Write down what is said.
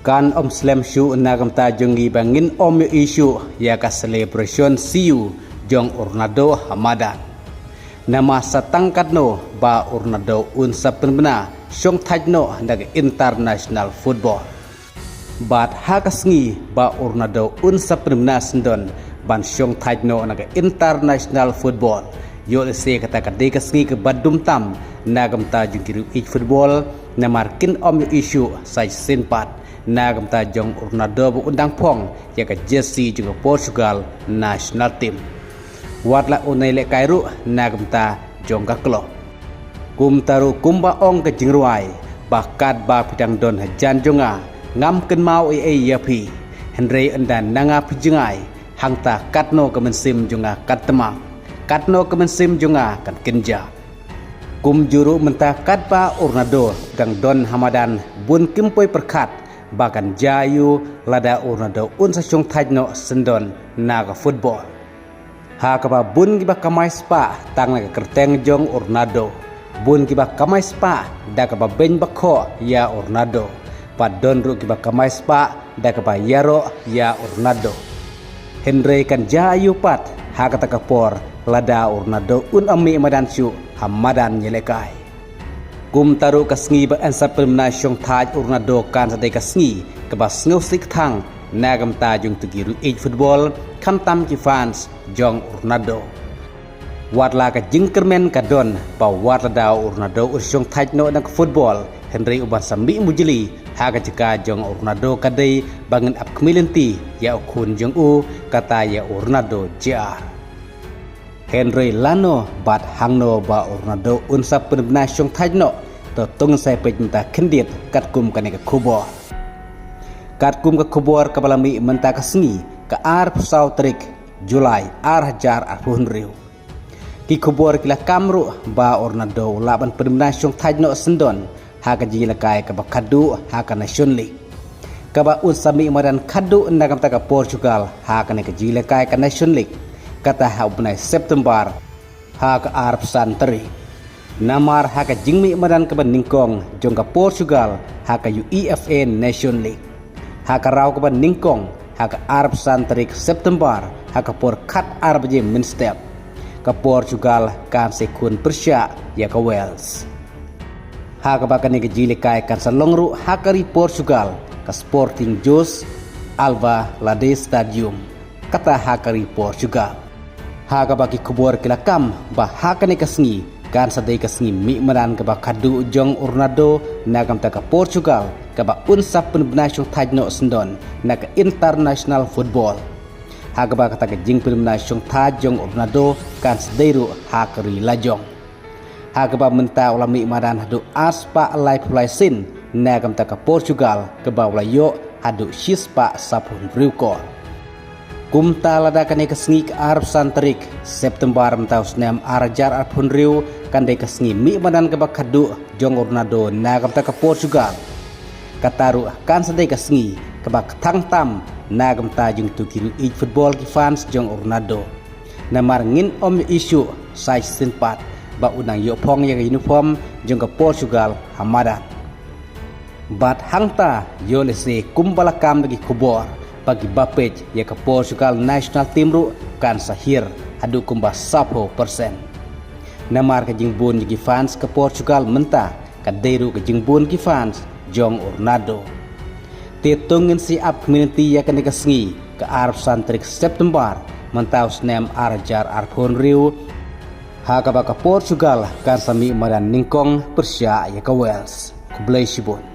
Kan slam shu nagam ta jongi bangin yo isu ya ka celebration siu jong Ornado Hamadan. Nama satangkat no ba Ornado unsapun bena syong tajno nag international football. Bat hakasngi ba Ornado unsapun bena sendon ban syong tajno nag international football. Yo se kata kadai kasngi ke badum tam nagam ta jongi football na markin yo isu sai sinpat nagam ta jong Ornado bu undang pong ya ka jersey juga Portugal national team. Watla unai le kairu nagam ta jong ka klo. Kum taru kumba ong ke jingruai bakat ba pidang don hajan jonga ngam ken mau yapi Henry endan nanga pijengai hangta katno ke mensim jonga katema katno ke mensim jonga kan kenja. Kum juru mentah kat ba Ornado dang don Hamadan bun kimpoi perkat bahkan jayu lada Ornado unsa syong tajno sendon naga football. Ha kaba bun kiba kamai spa tang naga kerteng jong Ornado. Bun kiba kamai spa da kaba ben bako ya Ornado. Padon ru kiba kamai spa da kaba yaro ya Ornado. Henry kan jayu pat ha kata kapor lada Ornado un ami madan syu Hamadan nyelekai. Kum taru kasngi ba ansap permna syong taj Ornado kan sadai kasngi kaba sngew sik thang nagam ta jong tugiru football kan tam ki fans jong Ornado. Watla ka jingkermen ka don pa watla da Ornado usyong tajno nang football Henry uban sambi mujili ha ka jika jong Ornado kadai bangen ap kemilinti ya ukun jong kata ya Ornado jar. Henry lano bat hangno ba Ornado unsap penbna syong tajno to tung sai pejmta kendit kat kum kane ka kubor. Kat kum ka kubor ka balami menta kasngi ka ar pusau trik Julai ar hajar arpun riu. Ki kubor kila kamru ba Ornado laban penbna syong tajno sendon ha ka jila kai ka bakadu ha ka nation league. Ka ba unsami madan kadu nagam ta ka Portugal ha ka ne ka jila kai ka nation league. Kata ha ubnai September ha ka arab santri namar ha ka jingmi madan ka ningkong jong ka Portugal ha ka UEFA Nation League ha ka raw ka ningkong ha ka arab santri September ha ka por kat arab je min step ka Portugal kan sekun Persia ya ka Wales ha ka bakani ka jili kai kan salongru ha ka ri Portugal ka Sporting Jos Alva Lade Stadium kata ha ka ri Portugal. Haga bagi kubur kilakam bah hakane kasngi kan sadai kasngi mi maran ka kadu jong Ornado nagam ta ka Portugal ka ba unsap penbna syong tajno sendon na ka international football. Haga ba kata ka jing penbna syong tajong Ornado kan sadairu hakari lajong. Haga ba menta ulami maran hadu aspa life license nagam ta ka Portugal ka ba ulayo hadu shispa sapun riukor. Kumta lada kane kasngi ka arab santrik September mtaus nem arajar arpun riu kande kasngi mi madan ka bakadu jong Ornado nagam ta ka Portugal kataru kan sadai kasngi ka bak tangtam nagam ta jong tukiru football ki fans jong Ornado namar ngin isu sai sinpat ba unang yo pong ya uniform jong ka Portugal Hamadan bat hangta yo lese kumbalakam bagi kubor bagi bapej ya ke Portugal national team ru kan sahir hadu kumba 10%. Namar ke jingbun gi fans ke Portugal menta ka deiru ke jingbun gi fans jong Ornado. Tetungin si up community ya kan kasngi ke Arab santrik September mentaus nem arajar arpon riu ha ka Portugal kan sami madan ningkong Persia ya ke Wales. Kublai Shibun.